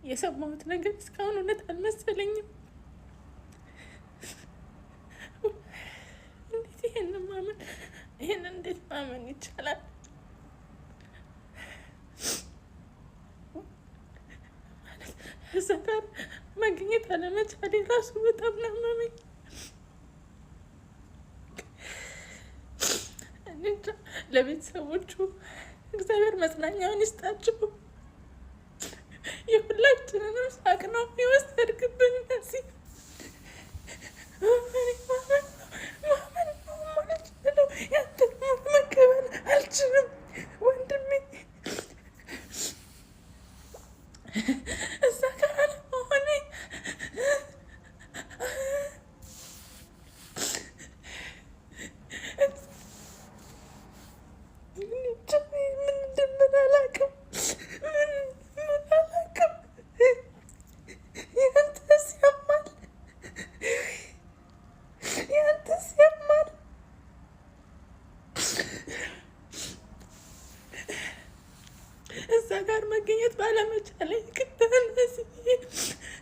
የሰማሁት ነገር እስካሁን እውነት አልመሰለኝም። እንዴት ይሄን እንዴት ማመን ይቻላል? ማለት እዛ ጋር መገኘት አለመቻሌ ራሱ በጣም ነው ያመመኝ። ለቤተሰቦቹ እግዚአብሔር መጽናኛውን ይስጣቸው። የሁላችንንም ሳቅ ነው የወሰድክብን። እነዚህ ማመን ነው ማለት ነው። ያንተን መቀበል አልችልም ወንድሜ። እዛ ጋር አለመሆኔ ምን እንደምን አላውቅም። እዛ ጋር መገኘት ባለመቻሌ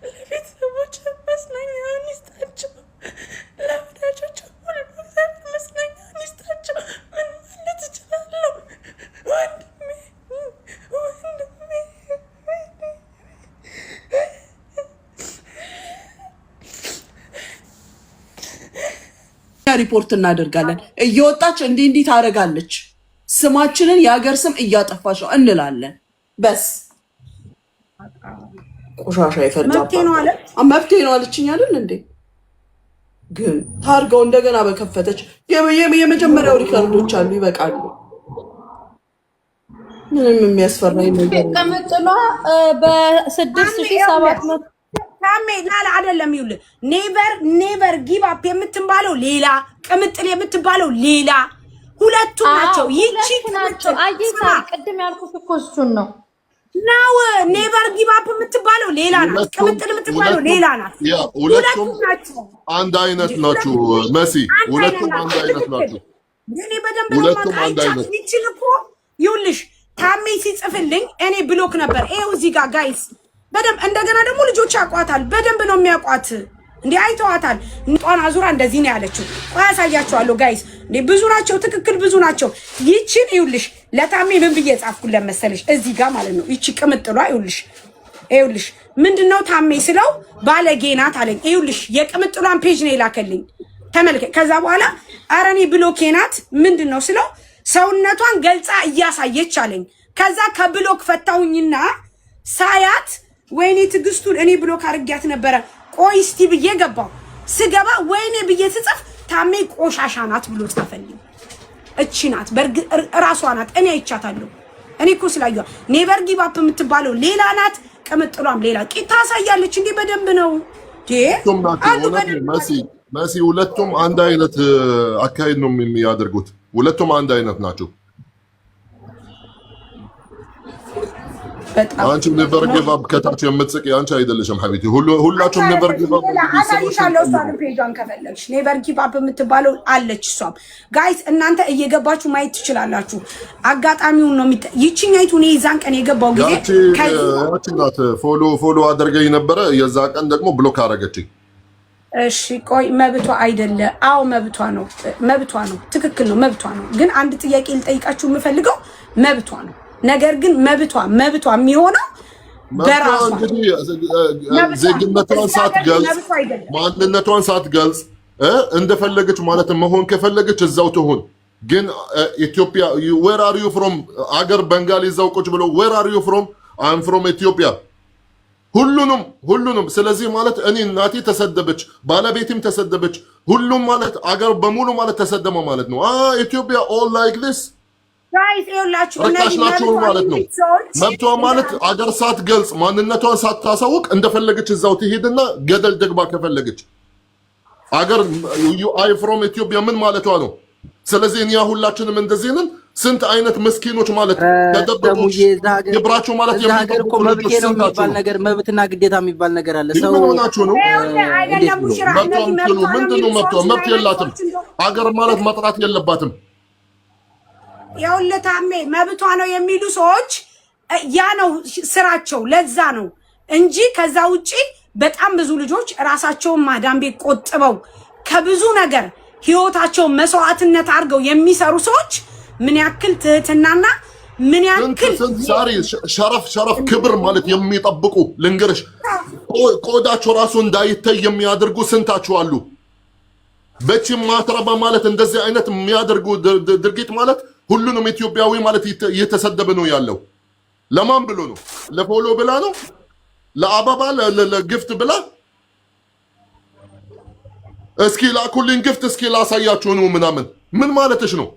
ለቤተሰቦች መጽናኛውን ይስጣቸው፣ ለወዳጆች ሁሉ እግዚአብሔር መጽናኛውን ይስጣቸው። ምን ማለት እችላለሁ ወንድሜ? ሪፖርት እናደርጋለን። እየወጣች እንዲህ ታደርጋለች፣ ስማችንን የሀገር ስም እያጠፋች ነው እንላለን። በስ ቆሻሻ ይፈልጋል። መብቴ ነው አለችኝ አይደል እንዴ? ግን ታርገው እንደገና በከፈተች የመጀመሪያው ሪከርዶች አሉ፣ ይበቃሉ። ምንም የሚያስፈራኝ ነገር ከመጥሏ በ6700 ታሜ ላላ አይደለም። ይውል ኔቨር ጊቭ አፕ የምትባለው ሌላ፣ ቅምጥል የምትባለው ሌላ፣ ሁለቱ ናቸው። ይቺ ናቸው። አይታ ቅድም ያልኩት እኮ እሱን ነው። ኔቨር ጊቭ አፕ የምትባለው ሌላ ናት፣ ቅምጥል የምትባለው ሌላ ናት። ሁለቱም አንድ አይነት ናቸው መሲ፣ ሁለቱም አንድ አይነት ናቸው። እኔ በደንብ ነው ማውቃት። ይቺን እኮ ይውልሽ ታሜ ሲጽፍልኝ እኔ ብሎክ ነበር። ይሄው እዚህ ጋር ጋይስ በደንብ እንደገና ደግሞ ልጆች ያቋታል፣ በደንብ ነው የሚያቋት። እንዴ አይተዋታል። ንጧን አዙራ እንደዚህ ነው ያለችው። ቆይ ያሳያቸዋለሁ ጋይስ። እንዴ ብዙ ናቸው፣ ትክክል ብዙ ናቸው። ይቺን ይውልሽ ለታሜ ምን ብዬ ጻፍኩለት መሰለሽ? እዚህ ጋር ማለት ነው። ይቺ ቅምጥሏ ይውልሽ ምንድነው ታሜ ስለው ባለጌ ናት አለኝ። ይውልሽ የቅምጥሏን ፔጅ ነው የላከልኝ፣ ተመልከት። ከዛ በኋላ ኧረ እኔ ብሎኬ ናት ምንድነው ስለው ሰውነቷን ገልጻ እያሳየች አለኝ። ከዛ ከብሎክ ፈታሁኝና ሳያት ወይኔ ትግስቱን እኔ ብሎክ አድርጊያት ነበረ። ቆይ እስቲ ብዬ ገባው። ስገባ ወይኔ ብዬ ስጽፍ ታሜ ቆሻሻ ናት ብሎ ጻፈልኝ። እቺ ናት ራሷ ናት። እኔ አይቻታለሁ። እኔ እኮ ስላየዋ ኔቨር ጊቭ አፕ የምትባለው ሌላ ናት፣ ቅምጥሏም ሌላ ቂጣ ሳያለች። እንዴ በደንብ ነው መሲ። ሁለቱም አንድ አይነት አካሄድ ነው የሚያደርጉት። ሁለቱም አንድ አይነት ናቸው። አንቺ ኔቨር ጊቭ አፕ ከታች የምትስቂ አንቺ አይደለሽም ሐቢቲ። ሁላችሁም ኔቨር ጊቭ አፕ አሳይሻለሁ። እሷን ፔጇን ከፈለግሽ ኔቨር ጊቭ አፕ የምትባለው አለች። እሷም ጋይስ እናንተ እየገባችሁ ማየት ትችላላችሁ። አጋጣሚውን ነው ይቺኛይቱ እኔ የዛን ቀን የገባው ጊዜ ያቺ ናት ፎሎ አድርገኝ ነበረ። የዛ ቀን ደግሞ ብሎክ አደረገችኝ። እሺ ቆይ መብቷ አይደለ? አዎ መብቷ ነው። ትክክል ነው፣ መብቷ ነው። ግን አንድ ጥያቄ ልጠይቃችሁ የምፈልገው መብቷ ነው። ነገር ግን መብቷ የሚሆነው በራሷ ዜግነቷን ሳትገልጽ ማንነቷን ሳትገልጽ እንደፈለገች ማለት መሆን ከፈለገች እዛው ትሆን። ግን ኢትዮጵያ where are you from አገር በንጋሊ እዛው ቁጭ ብሎ where are you from I'm from ኢትዮጵያ ሁሉንም። ስለዚህ ማለት እኔ እናቴ ተሰደበች፣ ባለቤቴም ተሰደበች፣ ሁሉም ማለት አገር በሙሉ ማለት ተሰደመ ማለት ነው። ኢትዮጵያ all like this ጋይስ ይኸውላችሁ ርካሽ ናቸው ማለት ነው። መብቷ ማለት አገር ሳትገልጽ ማንነቷን ሳታሳውቅ እንደፈለገች እዛው ትሄድና ገደል ደግባ ከፈለገች አገር አይ ፍሮም ኢትዮጵያ ምን ማለቷ ነው? ስለዚህ እኛ ሁላችንም እንደዚህ ነን። ስንት አይነት መስኪኖች ማለት ተደብቆ ይብራቸው ማለት የምንገር እኮ መብት ነው የሚባል ነገር መብትና ግዴታ የሚባል ነገር አለ። ሰው ሆናችሁ ነው ምንድነው መብት የላትም አገር ማለት መጥራት የለባትም። ያውለታሜ መብቷ ነው የሚሉ ሰዎች ያ ነው ስራቸው። ለዛ ነው እንጂ ከዛ ውጪ በጣም ብዙ ልጆች ራሳቸውን ማዳም ቤት ቆጥበው ከብዙ ነገር ህይወታቸውን መስዋዕትነት አድርገው የሚሰሩ ሰዎች ምን ያክል ትህትናና ምን ያክል ዛሬ ሸረፍ ክብር ማለት የሚጠብቁ ልንገርሽ፣ ቆዳቸው ራሱ እንዳይታይ የሚያደርጉ ስንታቸው አሉ። በቺ ማትረባ ማለት እንደዚህ አይነት የሚያደርጉ ድርጊት ማለት ሁሉንም ኢትዮጵያዊ ማለት እየተሰደበ ነው ያለው። ለማን ብሎ ነው? ለፎሎ ብላ ነው? ለአበባ ለግፍት ብላ? እስኪ ላኩልኝ ግፍት እስኪ ላሳያችሁ ነው ምናምን። ምን ማለትሽ ነው?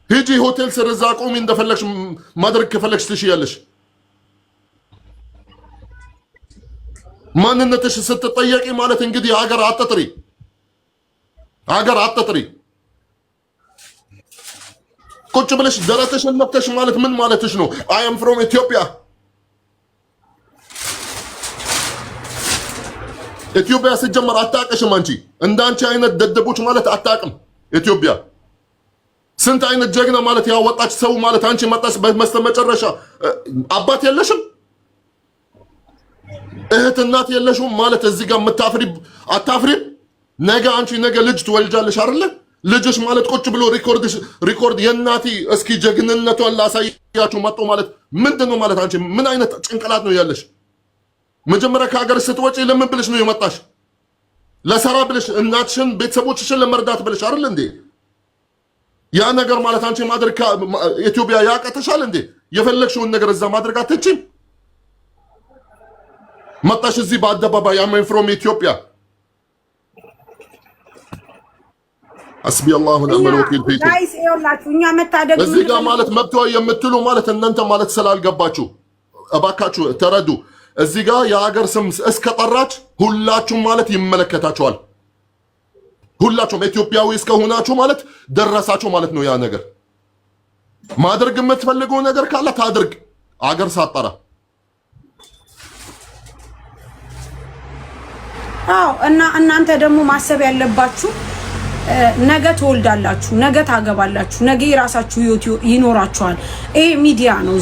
ሂጂ ሆቴል ስር እዛ ቆሚ፣ እንደፈለግሽ ማድረግ ከፈለግሽ ትሽያለሽ። ማንነትሽ ስትጠየቂ ማለት እንግዲህ ሀገር አትጥሪ። ቁጭ ብለሽ ደረትሽን ነፍተሽ ማለት ምን ማለትሽ ነው? አይ አም ፍሮም ኢትዮጵያ። ኢትዮጵያ ሲጀመር አታውቅሽም አንቺ። እንዳንቺ አይነት ደደቦች ማለት አታውቅም ኢትዮጵያ። ስንት አይነት ጀግና ማለት ያወጣች ሰው ማለት አንቺ መጣሽ በመጨረሻ አባት የለሽም፣ እህት እናት የለሽም ማለት እዚህ ጋር አታፍሪም? ነገ አንቺ ልጅ ትወልጃለሽ አይደለ? ልጅሽ ማለት ቁጭ ብሎ ሪኮርድ የእናቲ እስኪ ጀግንነቷን ላሳያችሁ መጥቶ ማለት ምንድን ነው ማለት? አንቺ ምን አይነት ጭንቅላት ነው ያለሽ? መጀመሪያ ከሀገር ስትወጪ ለምን ብለሽ ነው የመጣሽ? ለሰራ ብለሽ እናትሽን ቤተሰቦችሽን ለመርዳት ብለሽ አይደል እንዴ? ያ ነገር ማለት አንቺ ማድረግ ኢትዮጵያ ያቀተሻል እንዴ? የፈለግሽውን ነገር እዛ ማድረግ አትችይም? መጣሽ እዚህ በአደባባይ አም ፍሮም ኢትዮጵያ። حسبي الله ونعم الوكيل فيكم ጋይስ ይኸውላችሁ እኛ መታደግ እዚህ ጋር ማለት መብቷ የምትሉ ማለት እናንተ ማለት ስላልገባችሁ እባካችሁ ተረዱ። እዚህ ጋር የሀገር ስም እስከጠራች ሁላችሁም ማለት ይመለከታችኋል። ሁላችሁም ኢትዮጵያዊ እስከሆናችሁ ማለት ደረሳችሁ ማለት ነው። ያ ነገር ማድረግ የምትፈልገው ነገር ካለ ታድርግ፣ አገር ሳጠራ። አዎ እና እናንተ ደግሞ ማሰብ ያለባችሁ ነገ ትወልዳላችሁ፣ ነገ ታገባላችሁ፣ ነገ የራሳችሁ ህይወት ይኖራችኋል። ይሄ ሚዲያ ነው።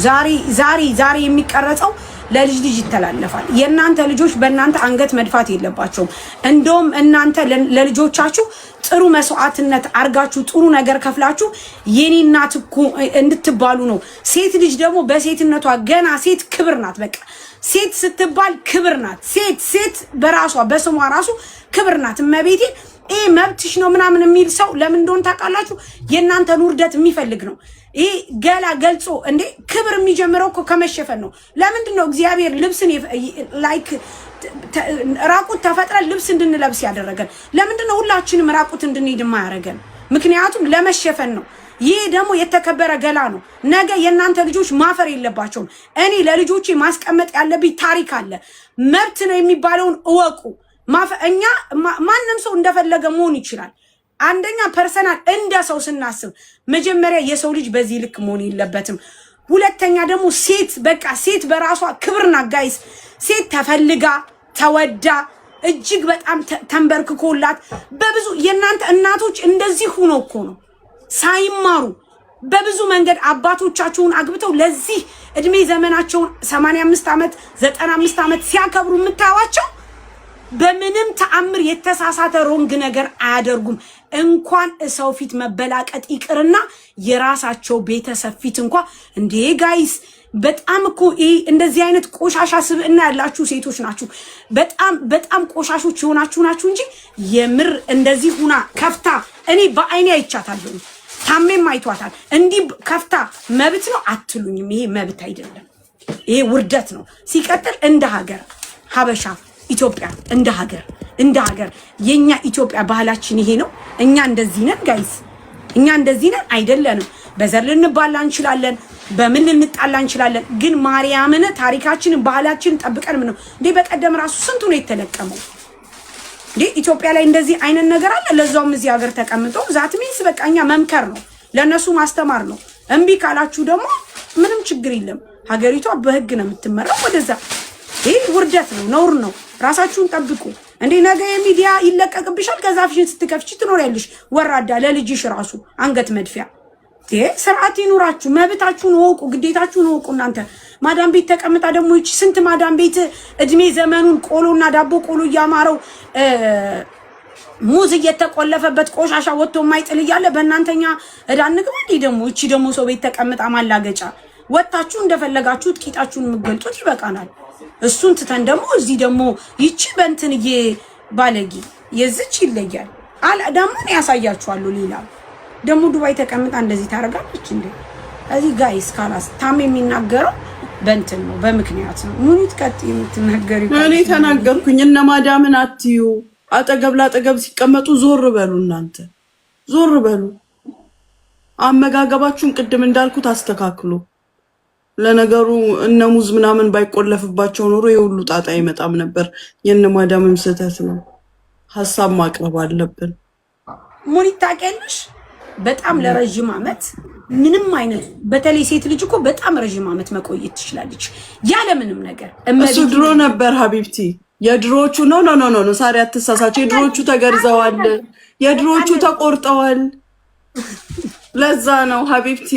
ዛሬ የሚቀረጸው ለልጅ ይተላለፋል። የእናንተ ልጆች በእናንተ አንገት መድፋት የለባቸውም። እንደውም እናንተ ለልጆቻችሁ ጥሩ መስዋዕትነት አርጋችሁ ጥሩ ነገር ከፍላችሁ የኔ እናት እኮ እንድትባሉ ነው። ሴት ልጅ ደግሞ በሴትነቷ ገና ሴት ክብር ናት። በቃ ሴት ስትባል ክብር ናት። ሴት በራሷ በስሟ ራሱ ክብር ናት። እመቤቴ ይሄ መብትሽ ነው ምናምን የሚል ሰው ለምን እንደሆነ ታውቃላችሁ? የእናንተን ውርደት የሚፈልግ ነው። ይሄ ገላ ገልጾ እንዴ ክብር የሚጀምረው እኮ ከመሸፈን ነው። ለምንድን ነው እግዚአብሔር ልብስን ላይክ ራቁት ተፈጥረን ልብስ እንድንለብስ ያደረገን? ለምንድን ነው ሁላችንም ራቁት እንድንሄድ የማያደርገን? ምክንያቱም ለመሸፈን ነው። ይሄ ደግሞ የተከበረ ገላ ነው። ነገ የእናንተ ልጆች ማፈር የለባቸውም። እኔ ለልጆቼ ማስቀመጥ ያለብኝ ታሪክ አለ። መብት ነው የሚባለውን እወቁ። እኛ ማንም ሰው እንደፈለገ መሆን ይችላል። አንደኛ ፐርሰናል እንደ ሰው ስናስብ መጀመሪያ የሰው ልጅ በዚህ ልክ መሆን የለበትም። ሁለተኛ ደግሞ ሴት በራሷ ክብር ናት ጋይስ። ሴት ተፈልጋ ተወዳ እጅግ በጣም ተንበርክኮላት በብዙ የእናንተ እናቶች እንደዚህ ሆኖ እኮ ነው ሳይማሩ በብዙ መንገድ አባቶቻቸውን አግብተው ለዚህ እድሜ ዘመናቸውን 85 ዓመት 95 ዓመት ሲያከብሩ የምታዩዋቸው በምንም ተአምር የተሳሳተ ሮንግ ነገር አያደርጉም። እንኳን ሰው ፊት መበላቀጥ ይቅርና የራሳቸው ቤተሰብ ፊት እንኳን እንዴ ጋይስ በጣም እኮ እንደዚህ አይነት ቆሻሻ ስብዕና ያላችሁ ሴቶች ናችሁ። በጣም ቆሻሾች የሆናችሁ ናችሁ እንጂ የምር እንደዚህ ሁና ከፍታ እኔ በአይኔ አይቻታለሁ። ታሜም አይቷታል። እንዲህ ከፍታ መብት ነው አትሉኝም። ይሄ መብት አይደለም፣ ይሄ ውርደት ነው። ሲቀጥል እንደ ሀገር ሀበሻ ኢትዮጵያ እንደ ሀገር የኛ ኢትዮጵያ ባህላችን ይሄ ነው። እኛ እንደዚህ ነን ጋይስ፣ እኛ እንደዚህ ነን አይደለንም። በዘር ልንባላ እንችላለን፣ በምን ልንጣላ እንችላለን። ግን ማርያምን ታሪካችንን ባህላችንን ጠብቀን ነው እንዴ። በቀደም ራሱ ስንቱ ነው የተለቀመው እንዴ? ኢትዮጵያ ላይ እንደዚህ አይነት ነገር አለ። ለዛውም እዚህ ሀገር ተቀምጦ ዛት ሚንስ በቃ እኛ መምከር ነው፣ ለነሱ ማስተማር ነው። እምቢ ካላችሁ ደግሞ ምንም ችግር የለም። ሀገሪቷ በህግ ነው የምትመራው። ወደዛ ይሄ ውርደት ነው፣ ነውር ነው። ራሳችሁን ጠብቁ እንዴ። ነገ የሚዲያ ይለቀቅብሻል። ከዛ ፊሽን ስትከፍቺ ትኖሪያለሽ። ወራዳ ለልጅሽ ራሱ አንገት መድፊያ ስርዓት ይኑራችሁ። መብታችሁን ወቁ፣ ግዴታችሁን ወቁ። እናንተ ማዳም ቤት ተቀምጣ ደግሞ ይቺ ስንት ማዳም ቤት እድሜ ዘመኑን ቆሎና ዳቦ ቆሎ እያማረው ሙዝ እየተቆለፈበት ቆሻሻ ወጥቶ የማይጥል እያለ በእናንተኛ እዳ እንግባ እንዴ? ደግሞ እቺ ደግሞ ሰው ቤት ተቀምጣ ማላገጫ ወጣችሁ እንደፈለጋችሁ ጥቂታችሁን የምትገልጡት ይበቃናል። እሱን ትተን ደግሞ እዚህ ደግሞ ይቺ በእንትንዬ ባለጌ የዝች ይለያል። ደግሞ ያሳያችኋለሁ። ሌላ ደግሞ ዱባይ ተቀምጣ እንደዚህ ታደርጋለች እንዴ? እዚህ ጋይስ ካላስ ታም የሚናገረው በእንትን ነው በምክንያት ነው። ሙኒት ቀጥ የምትናገሪ እኔ ተናገርኩኝ። እነ ማዳምን አትዩ። አጠገብ ላጠገብ ሲቀመጡ ዞር በሉ። እናንተ ዞር በሉ። አመጋገባችሁን ቅድም እንዳልኩት አስተካክሉ። ለነገሩ እነ ሙዝ ምናምን ባይቆለፍባቸው ኖሮ የሁሉ ጣጣ አይመጣም ነበር። የእነ ማዳምም ስህተት ነው። ሀሳብ ማቅረብ አለብን። ሙኒት ታውቂያለሽ፣ በጣም ለረጅም ዓመት ምንም አይነት በተለይ ሴት ልጅ እኮ በጣም ረጅም ዓመት መቆየት ትችላለች ያለ ምንም ነገር። እሱ ድሮ ነበር ሀቢብቲ። የድሮዎቹ ኖ ሳሪ አትሳሳች። የድሮዎቹ ተገርዘዋል፣ የድሮዎቹ ተቆርጠዋል። ለዛ ነው ሀቢብቲ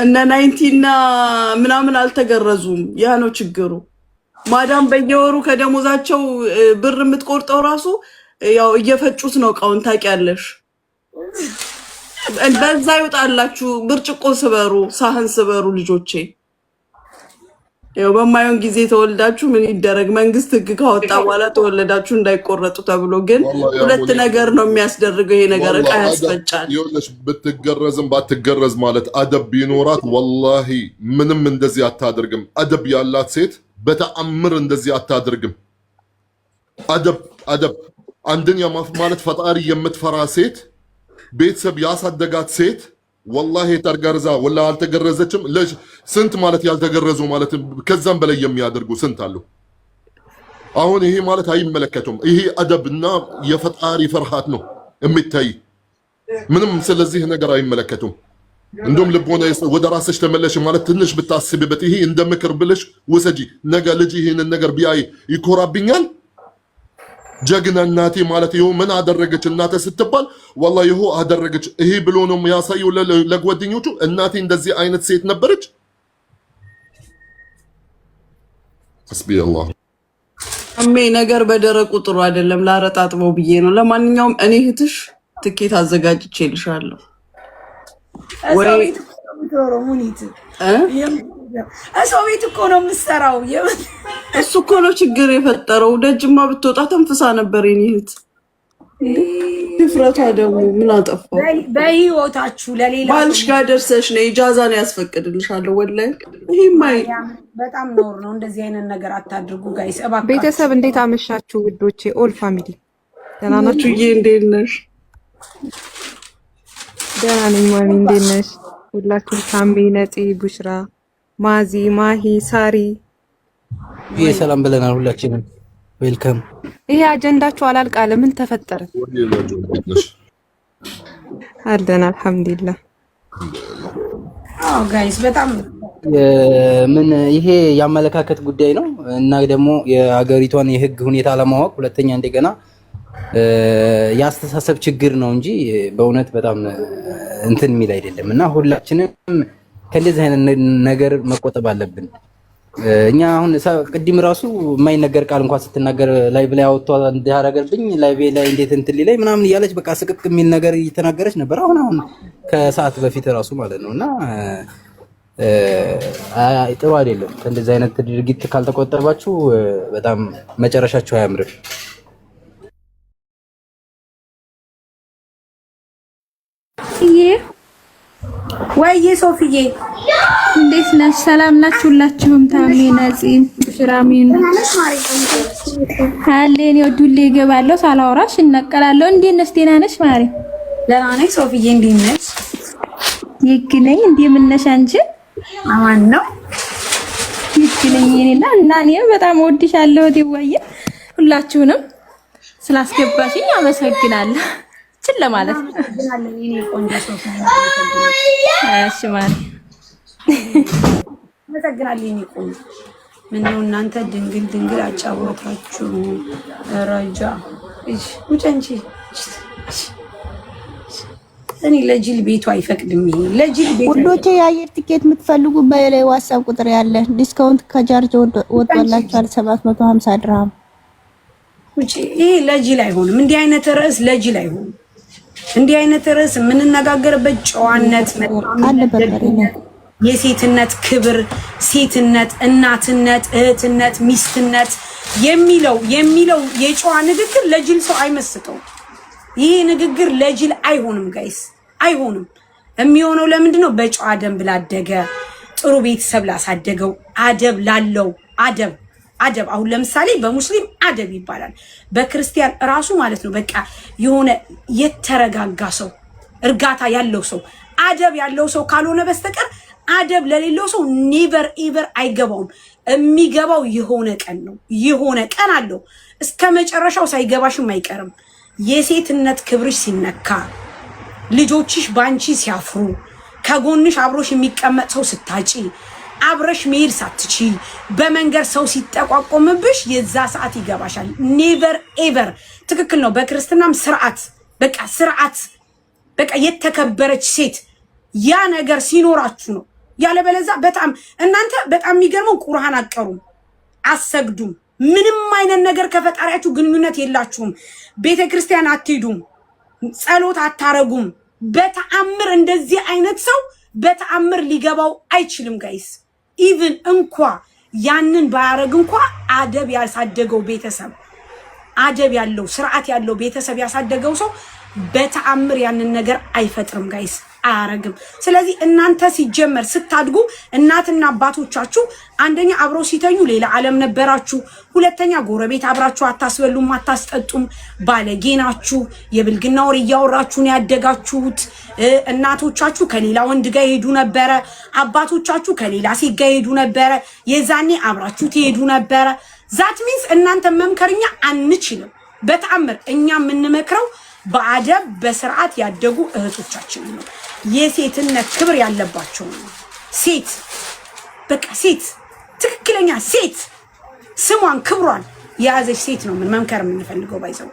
እነ 90 ምናምን አልተገረዙም። ያ ነው ችግሩ። ማዳም በየወሩ ከደሞዛቸው ብር የምትቆርጠው ራሱ ያው እየፈጩት ነው እቃውን። ታውቂያለሽ። በዛ ይወጣላችሁ። ብርጭቆ ስበሩ፣ ሳህን ስበሩ ልጆቼ። ያው በማየውን ጊዜ ተወልዳችሁ ምን ይደረግ? መንግስት ህግ ካወጣ በኋላ ተወለዳችሁ እንዳይቆረጡ ተብሎ። ግን ሁለት ነገር ነው የሚያስደርገው ይሄ ነገር፣ እቃ ያስፈጫል። ይኸውልሽ ብትገረዝም ባትገረዝ ማለት አደብ ቢኖራት ወላሂ ምንም እንደዚህ አታደርግም። አደብ ያላት ሴት በተአምር እንደዚህ አታደርግም። አደብ አንደኛ ማለት ፈጣሪ የምትፈራ ሴት፣ ቤተሰብ ያሳደጋት ሴት ወላሂ ተርገርዛ ወላ አልተገረዘችም። ስንት ማለት ያልተገረዙ ማለት ከዛም በላይ የሚያደርጉ ስንት አሉ። አሁን ይሄ ማለት አይመለከቱም። ይሄ አደብና የፈጣሪ ፍርሃት ነው የሚታይ። ምንም ስለዚህ ነገር አይመለከቱም። እንደውም ልቦና ወደ ራስሽ ተመለሽ ማለት ትንሽ ብታስቢበት፣ ይሄ እንደ ምክር ብለሽ ውሰጂ። ነገ ልጅ ይሄንን ነገር ቢያይ ይኮራብኛል። ጀግና እናቴ ማለት ይኸው ምን አደረገች እናቴ ስትባል ወላሂ ይኸው አደረገች ይሄ ብሎ ነው ያሳየው ለጓደኞቹ። እናቴ እንደዚህ አይነት ሴት ነበረች። ሐስቢ አላህ። አሜ ነገር በደረቁ ጥሩ አይደለም። ላረጣጥበው ብዬ ነው። ለማንኛውም እኔ እህትሽ ትኬት አዘጋጅቼልሻለሁ። ወይ ሙኒት ሰው ቤት እኮ ነው የምትሰራው። እሱ እኮ ነው ችግር የፈጠረው። ደጅማ ብትወጣ ተንፍሳ ነበር የኔ እህት። ድፍረቷ ደግሞ ምን አጠፋው? በህይወታችሁ ለሌላ ባልሽ ጋር ደርሰሽ ነው ኢጃዛ ነው ያስፈቅድልሻለሁ። ወላሂ ይሄማ በጣም ኖር ነው። እንደዚህ አይነት ነገር አታድርጉ ጋይስ እባክህ። ቤተሰብ እንዴት አመሻችሁ ውዶቼ? ኦል ፋሚሊ ደህና ናችሁ? እንዴት ነሽ? ደህና ነኝ ማሚ፣ እንዴት ነሽ? ሁላችሁ ታምቢ፣ ነፂ፣ ቡሽራ፣ ማዚ፣ ማሂ፣ ሳሪ ሰላም ብለናል ሁላችንም። ዌልካም። ይሄ አጀንዳችሁ አላልቃለ። ምን ተፈጠረ? አለን አልሐምዱሊላህ። ጋይስ በጣም ምን ይሄ የአመለካከት ጉዳይ ነው እና ደግሞ የሀገሪቷን የህግ ሁኔታ ለማወቅ ሁለተኛ እንደገና የአስተሳሰብ ችግር ነው እንጂ በእውነት በጣም እንትን የሚል አይደለም። እና ሁላችንም ከእንደዚህ አይነት ነገር መቆጠብ አለብን። እኛ አሁን ቅድም ራሱ የማይነገር ቃል እንኳን ስትናገር ላይቭ ላይ አውጥቷ እንዲያረገብኝ ላይቭ ላይ እንዴት እንትን ሊለኝ ምናምን እያለች በቃ ስቅቅ የሚል ነገር እየተናገረች ነበር። አሁን ከሰዓት በፊት ራሱ ማለት ነው። እና ጥሩ አይደለም። ከእንደዚህ አይነት ድርጊት ካልተቆጠባችሁ በጣም መጨረሻችሁ አያምርም። ወይዬ ሶፊዬ እንዴት ነሽ? ሰላም ናችሁ? ሁላችሁም ታሜ፣ ነፂ፣ ሽራሚን አለን። ይወዱልኝ እገባለሁ ሳላወራሽ እነቀላለሁ። እንዴት ነሽ? ደህና ነሽ ማሪ? ደህና ነኝ ሶፊዬ። እንዴት ነሽ? ይግነኝ። እንዴት ምን ነሽ አንቺ? አማን ነው ይግነኝ። እና እኔ በጣም እወድሻለሁ ዲዋዬ። ሁላችሁንም ስላስገባሽኝ አመሰግናለሁ። ችን ለማለት ነው። እሺ ማሪ አመሰግናለሁ። እኔ ቆንጆ ምነው እናንተ ድንግል አጫወታችሁ። ረጃ እሺ ውጭ እንጂ እኔ ለጅል ቤቱ አይፈቅድም። ይሄ ለጅል ቤቱ ሁሎቼ የአየር ቲኬት የምትፈልጉ በላይ ዋትስአፕ ቁጥር ያለ ዲስካውንት ከጃርጅ ወጥቶላችኋል 750 ድርሃም። ይሄ ለጅል አይሆንም። እንዲህ አይነት ርዕስ ለጅል አይሆንም። እንዲህ አይነት ርዕስ የምንነጋገርበት ጨዋነት፣ የሴትነት ክብር፣ ሴትነት፣ እናትነት፣ እህትነት፣ ሚስትነት የሚለው የጨዋ ንግግር ለጅል ሰው አይመስጠው። ይሄ ንግግር ለጅል አይሆንም ጋይስ፣ አይሆንም። የሚሆነው ለምንድነው? በጨዋ ደንብ ላደገ ጥሩ ቤተሰብ ላሳደገው አደብ ላለው አደብ አሁን ለምሳሌ በሙስሊም አደብ ይባላል፣ በክርስቲያን ራሱ ማለት ነው። በቃ የሆነ የተረጋጋ ሰው፣ እርጋታ ያለው ሰው፣ አደብ ያለው ሰው ካልሆነ በስተቀር አደብ ለሌለው ሰው ኔቨር ኤቨር አይገባውም። የሚገባው የሆነ ቀን ነው። የሆነ ቀን አለው። እስከ መጨረሻው ሳይገባሽም አይቀርም። የሴትነት ክብርሽ ሲነካ፣ ልጆችሽ ባንቺ ሲያፍሩ፣ ከጎንሽ አብሮሽ የሚቀመጥ ሰው ስታጪ፣ አብረሽ መሄድ ሳትቺ፣ በመንገድ ሰው ሲጠቋቆምብሽ የዛ ሰዓት ይገባሻል። ኔቨር ኤቨር ትክክል ነው። በክርስትናም ስርዓት፣ በቃ ስርዓት፣ በቃ የተከበረች ሴት ያ ነገር ሲኖራችሁ ነው። ያለበለዚያ በጣም እናንተ በጣም የሚገርመው ቁርአን አቀሩም፣ አሰግዱም፣ ምንም አይነት ነገር ከፈጣሪያችሁ ግንኙነት የላችሁም። ቤተክርስቲያን አትሄዱም፣ ጸሎት አታረጉም። በተአምር እንደዚህ አይነት ሰው በተአምር ሊገባው አይችልም ጋይስ። ኢቭን እንኳ ያንን ባያረግ እንኳ አደብ ያሳደገው ቤተሰብ፣ አደብ ያለው ስርዓት ያለው ቤተሰብ ያሳደገው ሰው በተአምር ያንን ነገር አይፈጥርም ጋይስ፣ አያረግም። ስለዚህ እናንተ ሲጀመር ስታድጉ እናትና አባቶቻችሁ አንደኛ አብረው ሲተኙ ሌላ ዓለም ነበራችሁ፣ ሁለተኛ ጎረቤት አብራችሁ አታስበሉም፣ አታስጠጡም፣ ባለጌ ናችሁ፣ የብልግና ወሬ እያወራችሁ ነው ያደጋችሁት። እናቶቻችሁ ከሌላ ወንድ ጋር ይሄዱ ነበረ፣ አባቶቻችሁ ከሌላ ሴት ጋር ይሄዱ ነበረ፣ የዛኔ አብራችሁ ትሄዱ ነበረ። ዛት ሚንስ እናንተ መምከርኛ አንችልም በተአምር። እኛ የምንመክረው በአደብ በስርዓት ያደጉ እህቶቻችን ነው። የሴትነት ክብር ያለባቸው ነው። ሴት በቃ ሴት ትክክለኛ ሴት ስሟን ክብሯን የያዘች ሴት ነው ምን መምከር የምንፈልገው ባይዘው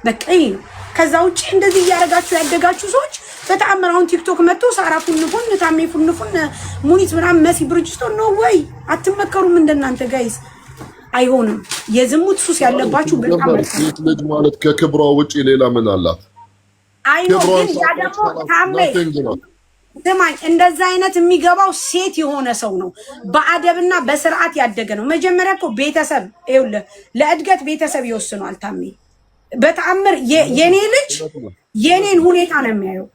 በቃ ይሄ ነው። ከዛ ውጪ እንደዚህ እያደረጋችሁ ያደጋችሁ ሰዎች በተአምር አሁን ቲክቶክ መጥቶ ሳራ ፉንፉን ታሜ ፉንፉን ሙኒት ምናምን መሲ ብርጅስቶን ነው ወይ አትመከሩም? እንደናንተ ጋይስ አይሆንም። የዝሙት ሱስ ያለባችሁ በጣም ሴት ልጅ ማለት ከክብሯ ውጪ ሌላ ምን አላት? አይኖ ግን ያ ደግሞ ታሜ ስማኝ፣ እንደዛ አይነት የሚገባው ሴት የሆነ ሰው ነው። በአደብና በስርዓት ያደገ ነው። መጀመሪያ እኮ ቤተሰብ ይኸውልህ፣ ለእድገት ቤተሰብ ይወስኗል። ታሜ በተአምር የኔ ልጅ የኔን ሁኔታ ነው የሚያየው።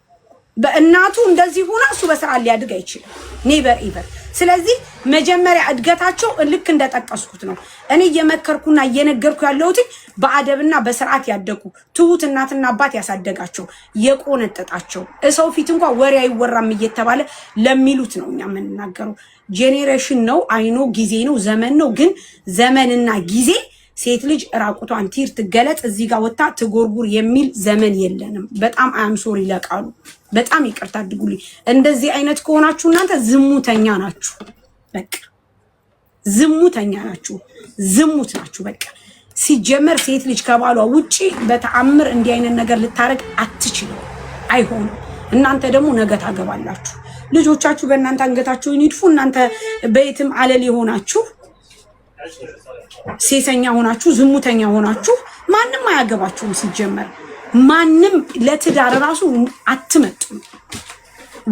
በእናቱ እንደዚህ ሆና እሱ በስርዓት ሊያድግ አይችልም። ኔቨር ኢቨር። ስለዚህ መጀመሪያ እድገታቸው ልክ እንደጠቀስኩት ነው። እኔ እየመከርኩና እየነገርኩ ያለሁት በአደብና በስርዓት ያደጉ ትሁት እናትና አባት ያሳደጋቸው የቆነጠጣቸው ሰው ፊት እንኳን ወሬ አይወራም እየተባለ ለሚሉት ነው እኛ የምንናገረው። ጄኔሬሽን ነው አይኖ ጊዜ ነው ዘመን ነው። ግን ዘመንና ጊዜ ሴት ልጅ ራቁቷን ቲር ትገለጥ እዚህ ጋር ወጣ ትጎርጉር የሚል ዘመን የለንም። በጣም አምሶር ይለቃሉ። በጣም ይቅርታ አድርጉልኝ። እንደዚህ አይነት ከሆናችሁ እናንተ ዝሙተኛ ናችሁ። በቃ ዝሙተኛ ናችሁ፣ ዝሙት ናችሁ። በቃ ሲጀመር ሴት ልጅ ከባሏ ውጪ በተአምር እንዲህ አይነት ነገር ልታረግ አትችልም፣ አይሆንም። እናንተ ደግሞ ነገ ታገባላችሁ። ልጆቻችሁ በእናንተ አንገታቸውን ይድፉ። እናንተ በየትም አለል የሆናችሁ ሴሰኛ ሆናችሁ ዝሙተኛ ሆናችሁ ማንም አያገባችሁም። ሲጀመር ማንም ለትዳር ራሱ አትመጡም።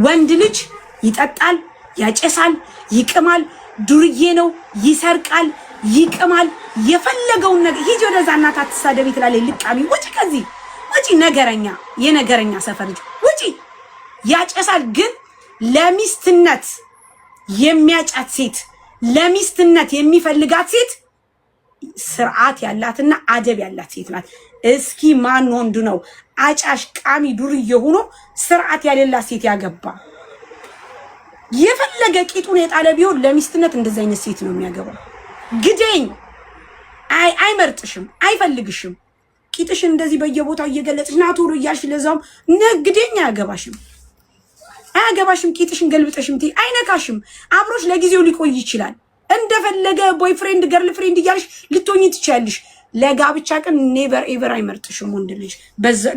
ወንድ ልጅ ይጠጣል፣ ያጨሳል፣ ይቅማል፣ ዱርዬ ነው፣ ይሰርቃል፣ ይቅማል፣ የፈለገውን ነገር ሂጂ ወደዛ እናት አትሳደቢ ትላለች። ልቃሚ ውጪ፣ ከዚህ ውጪ፣ ነገረኛ፣ የነገረኛ ሰፈር ልጅ ውጪ። ያጨሳል፣ ግን ለሚስትነት የሚያጫት ሴት ለሚስትነት የሚፈልጋት ሴት ስርዓት ያላትና አደብ ያላት ሴት ናት። እስኪ ማን ወንድ ነው አጫሽ ቃሚ ዱርዬ ሆኖ ስርዓት ያለላት ሴት ያገባ? የፈለገ ቂጡን የጣለ ቢሆን ለሚስትነት እንደዚህ አይነት ሴት ነው የሚያገባው። ግደኝ አይመርጥሽም፣ አይፈልግሽም። ቂጥሽን እንደዚህ በየቦታው እየገለጽሽ ናቱሩ እያልሽ ለዛውም ነግደኝ አያገባሽም። አያገባሽም። ቂጥሽን ገልብጠሽም ትይ አይነካሽም። አብሮሽ ለጊዜው ሊቆይ ይችላል። እንደፈለገ ቦይፍሬንድ ገርል ፍሬንድ እያልሽ ልትሆኚ ትችያለሽ። ለጋብቻ ቀን ኔቨር ኤቨር አይመርጥሽም ወንድ ልጅ።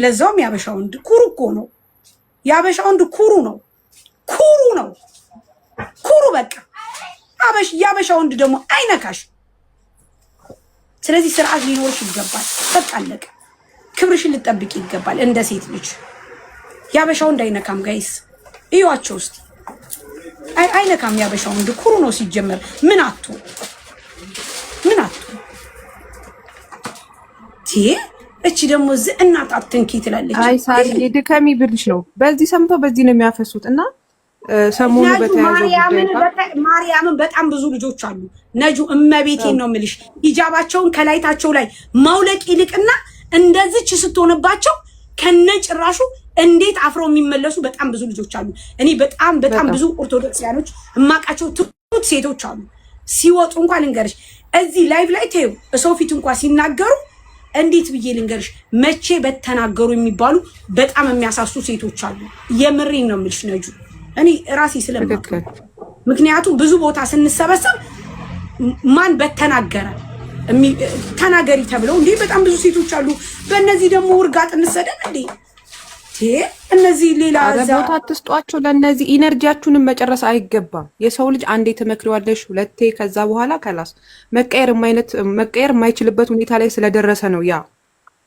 ለዛውም ያበሻ ወንድ ኩሩ እኮ ነው። ያበሻ ወንድ ኩሩ ነው፣ ኩሩ ነው፣ ኩሩ በቃ ያበሻ ወንድ ደግሞ አይነካሽ። ስለዚህ ስርዓት ሊኖርሽ ይገባል። በቃ አለቀ። ክብርሽን ልጠብቅ ይገባል እንደ ሴት ልጅ። ያበሻ ወንድ አይነካም ጋይስ፣ እዩዋቸው እስቲ። አይነካም ያበሻ ወንድ ኩሩ ነው ሲጀመር። ምን አቱ እቺ ደግሞ እናት አትንኪ ትላለች። አይ ሳሪ ድከሚ ብልሽ ነው። በዚህ ሰምተው በዚህ ነው የሚያፈሱት። እና ሰሞኑ በተያዘው ጉዳይ ማርያምን በጣም ብዙ ልጆች አሉ። ነጁ እመቤቴን ነው የምልሽ ሂጃባቸውን ከላይታቸው ላይ ማውለቅ ይልቅና እንደዚች ስትሆንባቸው ከነጭራሹ እንዴት አፍረው የሚመለሱ በጣም ብዙ ልጆች አሉ። እኔ በጣም ብዙ ኦርቶዶክሲያኖች እማቃቸው ትሁት ሴቶች አሉ። ሲወጡ እንኳን ልንገርሽ እዚህ ላይቭ ላይ ተይው ሰው ፊት እንኳን ሲናገሩ እንዴት ብዬ ልንገርሽ መቼ በተናገሩ የሚባሉ በጣም የሚያሳሱ ሴቶች አሉ። የምሬን ነው የምልሽ ነጁ እኔ ራሴ ስለማውቅ። ምክንያቱም ብዙ ቦታ ስንሰበሰብ ማን በተናገረ ተናገሪ ተብለው እንዴ በጣም ብዙ ሴቶች አሉ። በእነዚህ ደግሞ ውርጋጥ እንሰደን እንዴ? እነዚህ ሌላ ቦታ አትስጧቸው። ለእነዚህ ኢነርጂያችሁንም መጨረስ አይገባም። የሰው ልጅ አንዴ ትመክሪዋለሽ፣ ሁለቴ፣ ከዛ በኋላ ከላስ መቀየር የማይችልበት ሁኔታ ላይ ስለደረሰ ነው ያ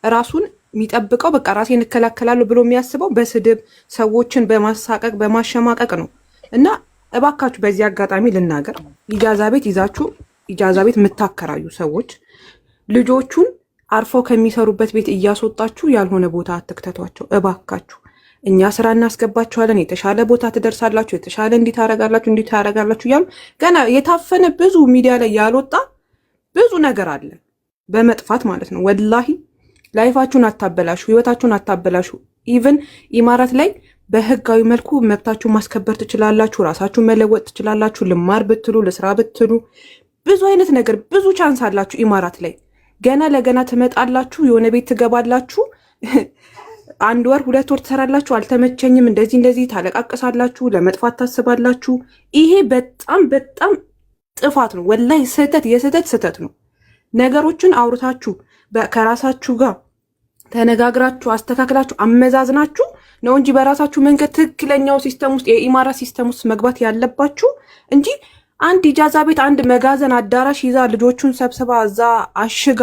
ራሱን የሚጠብቀው። በቃ ራሴን እከላከላለሁ ብሎ የሚያስበው በስድብ ሰዎችን በማሳቀቅ በማሸማቀቅ ነው። እና እባካችሁ በዚህ አጋጣሚ ልናገር፣ ኢጃዛ ቤት ይዛችሁ ኢጃዛ ቤት የምታከራዩ ሰዎች ልጆቹን አርፈው ከሚሰሩበት ቤት እያስወጣችሁ ያልሆነ ቦታ አትክተቷቸው እባካችሁ። እኛ ስራ እናስገባችኋለን፣ የተሻለ ቦታ ትደርሳላችሁ፣ የተሻለ እንዲታረጋላችሁ እያሉ ገና የታፈነ ብዙ ሚዲያ ላይ ያልወጣ ብዙ ነገር አለ በመጥፋት ማለት ነው። ወላሂ ላይፋችሁን አታበላሹ፣ ህይወታችሁን አታበላሹ። ኢቭን ኢማራት ላይ በህጋዊ መልኩ መብታችሁን ማስከበር ትችላላችሁ፣ ራሳችሁን መለወጥ ትችላላችሁ። ልማር ብትሉ ልስራ ብትሉ ብዙ አይነት ነገር ብዙ ቻንስ አላችሁ ኢማራት ላይ። ገና ለገና ትመጣላችሁ፣ የሆነ ቤት ትገባላችሁ፣ 1 ወር 2 ወር ትሰራላችሁ፣ አልተመቸኝም እንደዚህ ታለቃቅሳላችሁ፣ ለመጥፋት ታስባላችሁ። ይሄ በጣም ጥፋት ነው ወላሂ። የስህተት ነው። ነገሮችን አውርታችሁ ከራሳችሁ ጋር ተነጋግራችሁ አስተካክላችሁ አመዛዝናችሁ ነው እንጂ በራሳችሁ መንገድ ትክክለኛው ሲስተም ውስጥ የኢማራት ሲስተም ውስጥ መግባት ያለባችሁ እንጂ አንድ ኢጃዛ ቤት አንድ መጋዘን አዳራሽ ይዛ ልጆቹን ሰብስባ እዛ አሽጋ